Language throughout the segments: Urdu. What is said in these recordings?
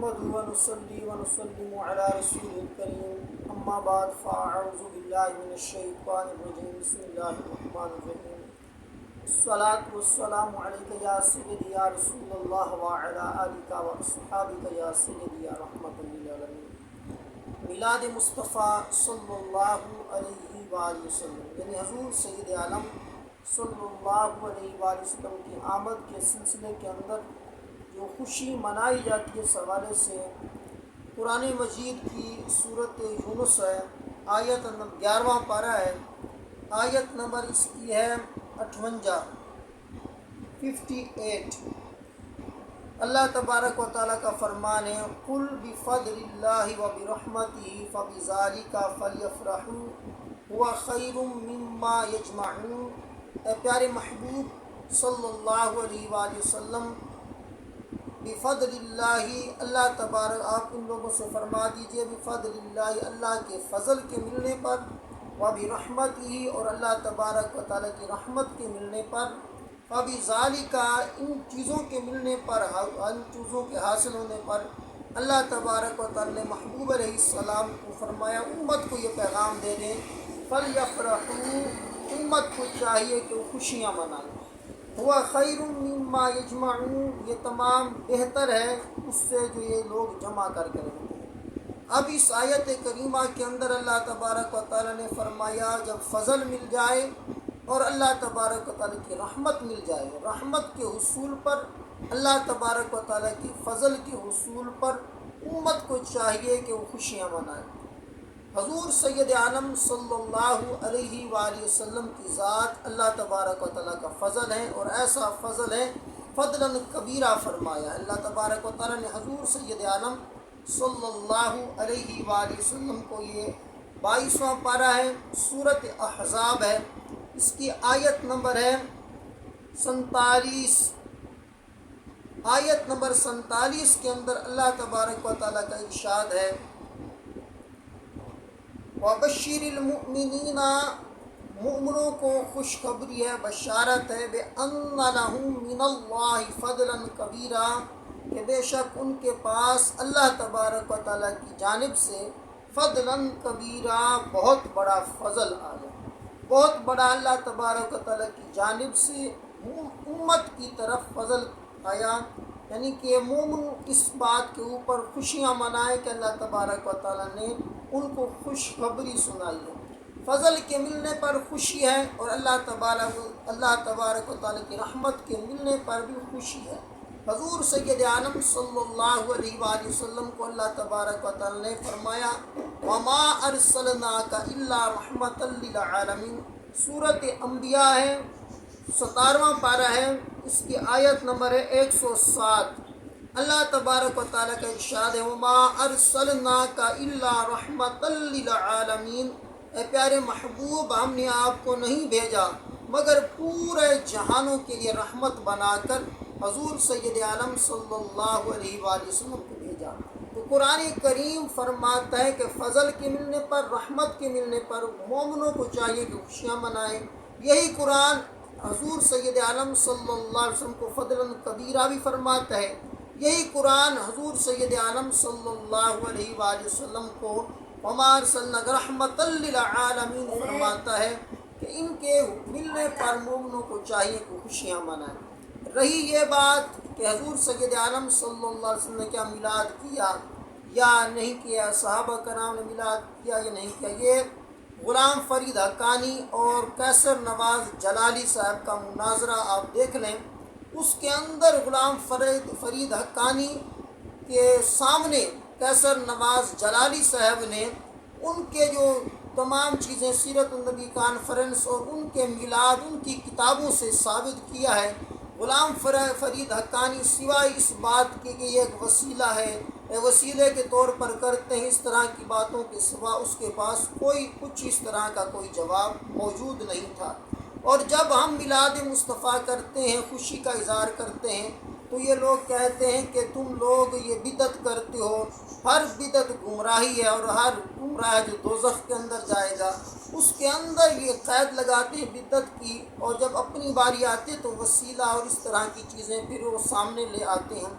نحمده ونصلي ونسلم على رسوله الكريم أما بعد فأعوذ بالله من الشيطان الرجيم بسم الله الرحمن الرحيم الصلاة والسلام عليك يا سيدي يا رسول الله وعلى آلك وأصحابك يا سيدي يا رحمة للعالمين میلاد مصطفیٰ صلی اللہ علیہ وآلہ وسلم یعنی حضور سید عالم صلی اللہ علیہ وآلہ وسلم کی آمد کے سلسلے کے اندر جو خوشی منائی جاتی ہے اس حوالے سے قرآن مجید کی سورۃ یونس ہے، آیت نمبر 11واں پارہ ہے، آیت نمبر اس کی ہے 58 اللہ تبارک و تعالیٰ کا فرمان ہے قل بفضل اللہ وبرحمتہ فبذالک فلیفرحوا هو خیر مما یجمعون۔ اے پیارے محبوب صلی اللہ علیہ وآلہ وسلم، بفضل اللہ، اللہ تبارک، آپ ان لوگوں سے فرما دیجئے بفضل اللہ، اللہ کے فضل کے ملنے پر، وبرحمتہ، اور اللہ تبارک و تعالیٰ کی رحمت کے ملنے پر، فبذالک، ان چیزوں کے ملنے پر، ان چیزوں کے حاصل ہونے پر، اللہ تبارک و تعالیٰ نے محبوب علیہ السلام کو فرمایا امت کو یہ پیغام دے دیں فلیفرحوا، امت کو چاہیے کہ وہ خوشیاں منائیں، ہوا خیر مما یجمعون، یہ تمام بہتر ہے اس سے جو یہ لوگ جمع کر کے رکھتے ہیں۔ اب اس آیت کریمہ کے اندر اللہ تبارک و تعالیٰ نے فرمایا جب فضل مل جائے اور اللہ تبارک و تعالیٰ کی رحمت مل جائے، رحمت کے حصول پر، اللہ تبارک و تعالیٰ کی فضل کے حصول پر امت کو چاہیے کہ وہ خوشیاں منائے۔ حضور سید عالم صلی اللہ علیہ وآلہ وسلم کی ذات اللہ تبارک و تعالیٰ کا فضل ہے، اور ایسا فضل ہے فضلا کبیرہ فرمایا۔ اللہ تبارک و تعالیٰ نے حضور سید عالم صلی اللہ علیہ وآلہ وسلم کو یہ 22واں پارہ ہے، سورۃ احزاب ہے، اس کی آیت نمبر ہے 47۔ آیت نمبر 47 کے اندر اللہ تبارک و تعالیٰ کا ارشاد ہے وَبَشِّرِ الْمُؤْمِنِينَ، مؤمنوں کو خوشخبری ہے، بشارت ہے، بِأَنَّ لَهُم مِّنَ اللَّهِ فَضْلًا كَبِيرًا، کہ بے شک ان کے پاس اللہ تبارک و تعالیٰ کی جانب سے فضلاً کبیرہ، بہت بڑا فضل آیا، بہت بڑا اللہ تبارک و تعالیٰ کی جانب سے امت کی طرف فضل آیا، یعنی کہ مومن اس بات کے اوپر خوشیاں منائے کہ اللہ تبارک و تعالیٰ نے ان کو خوشخبری سنائی ہے، فضل کے ملنے پر خوشی ہے، اور اللہ تبارک و تعالیٰ کی رحمت کے ملنے پر بھی خوشی ہے۔ حضور سید عالم صلی اللہ علیہ وآلہ وسلم کو اللہ تبارک و تعالیٰ نے فرمایا وَمَا أَرْسَلْنَاكَ إِلَّا رَحْمَةً لِّلْعَالَمِينَ، سورۃ انبیاء ہے، 17واں پارہ ہے، اس کی آیت نمبر ہے 107۔ اللہ تبارک و تعالیٰ کا ارشاد ہے وَمَا أَرْسَلْنَاكَ إِلَّا رَحْمَةً لِّلْعَالَمِينَ، اے پیارے محبوب، ہم نے آپ کو نہیں بھیجا مگر پورے جہانوں کے لیے رحمت بنا کر حضور سید عالم صلی اللہ علیہ وآلہ وسلم کو بھیجا۔ تو قرآن کریم فرماتا ہے کہ فضل کے ملنے پر، رحمت کے ملنے پر مومنوں کو چاہیے کہ خوشیاں منائیں۔ یہی قرآن حضور سید عالم صلی اللہ علیہ وسلم کو فضلاً کبیرہ بھی فرماتا ہے۔ یہی قرآن حضور سید عالم صلی اللہ علیہ وآلہ وسلم کو وَمَا أَرْسَلْنَاكَ رَحْمَةً لِّلْعَالَمِينَ فرماتا ہے کہ ان کے ملنے پر مومنوں کو چاہیے کہ خوشیاں منائیں۔ رہی یہ بات کہ حضور سید عالم صلی اللہ علیہ وسلم نے کیا میلاد کیا یا نہیں کیا، صحابہ کرام نے میلاد کیا یا نہیں کیا، یہ غلام فرید حقانی اور قیصر نواز جلالی صاحب کا مناظرہ آپ دیکھ لیں۔ اس کے اندر غلام فرید حقانی کے سامنے قیصر نواز جلالی صاحب نے ان کے جو تمام چیزیں سیرت النبی کانفرنس اور ان کے میلاد ان کی کتابوں سے ثابت کیا ہے۔ غلام فرید حقانی سوائے اس بات کے کہ یہ ایک وسیلہ ہے، وسیلے کے طور پر کرتے ہیں، اس طرح کی باتوں کے سوا اس کے پاس کچھ اس طرح کا کوئی جواب موجود نہیں تھا۔ اور جب ہم میلاد مصطفیٰ کرتے ہیں، خوشی کا اظہار کرتے ہیں، تو یہ لوگ کہتے ہیں کہ تم لوگ یہ بدعت کرتے ہو، ہر بدعت گمراہی ہے، اور ہر گمراہ جو دوزخ کے اندر جائے گا، اس کے اندر یہ قید لگاتے ہیں بدعت کی، اور جب اپنی باری آتی ہے تو وسیلہ اور اس طرح کی چیزیں پھر وہ سامنے لے آتے ہیں۔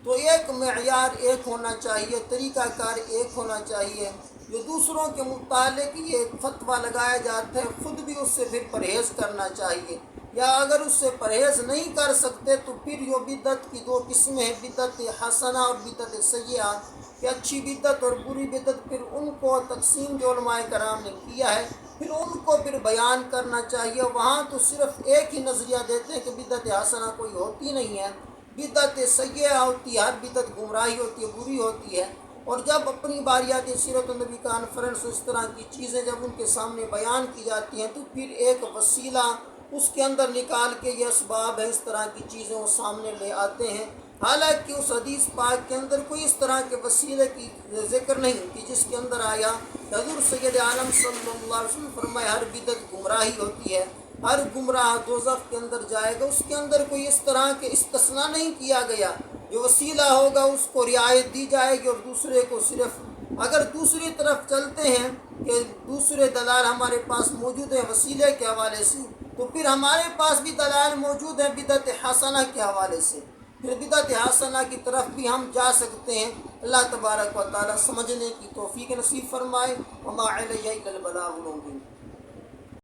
تو ایک معیار ایک ہونا چاہیے، طریقہ کار ایک ہونا چاہیے۔ جو دوسروں کے متعلق یہ فتویٰ لگایا جاتا ہے خود بھی اس سے پھر پرہیز کرنا چاہیے، یا اگر اس سے پرہیز نہیں کر سکتے تو پھر یہ بدعت کی دو قسمیں ہیں، بدعت حسنہ اور بدعت سیئہ، کہ اچھی بدعت اور بری بدعت، پھر ان کو تقسیم جو علماء کرام نے کیا ہے پھر ان کو پھر بیان کرنا چاہیے۔ وہاں تو صرف ایک ہی نظریہ دیتے ہیں کہ بدعت حسنہ کوئی ہوتی نہیں ہے، بدعت سیئہ ہوتی ہے، ہر بدعت گمراہی ہوتی ہے، بری ہوتی ہے۔ اور جب اپنی باری آتی ہے سیرت النبی کانفرنس، اس طرح کی چیزیں جب ان کے سامنے بیان کی جاتی ہیں تو پھر ایک وسیلہ اس کے اندر نکال کے یہ اسباب ہے، اس طرح کی چیزیں وہ سامنے لے آتے ہیں، حالانکہ اس حدیث پاک کے اندر کوئی اس طرح کے وسیلے کی ذکر نہیں کہ جس کے اندر آیا حضور سید عالم صلی اللہ علیہ وسلم فرمائے ہر بدعت گمراہی ہوتی ہے، ہر گمراہ دوزخ کے اندر جائے گا۔ اس کے اندر کوئی اس طرح کے استثناء نہیں کیا گیا، جو وسیلہ ہوگا اس کو رعایت دی جائے گی اور دوسرے کو صرف۔ اگر دوسری طرف چلتے ہیں کہ دوسرے دلائل ہمارے پاس موجود ہیں وسیلے کے حوالے سے، تو پھر ہمارے پاس بھی دلائل موجود ہیں بدعت حسنہ کے حوالے سے، پھر بدعت حسنہ کی طرف بھی ہم جا سکتے ہیں۔ اللہ تبارک و تعالی سمجھنے کی توفیق نصیب فرمائے۔ وما علیہ الا البلاغ المبین۔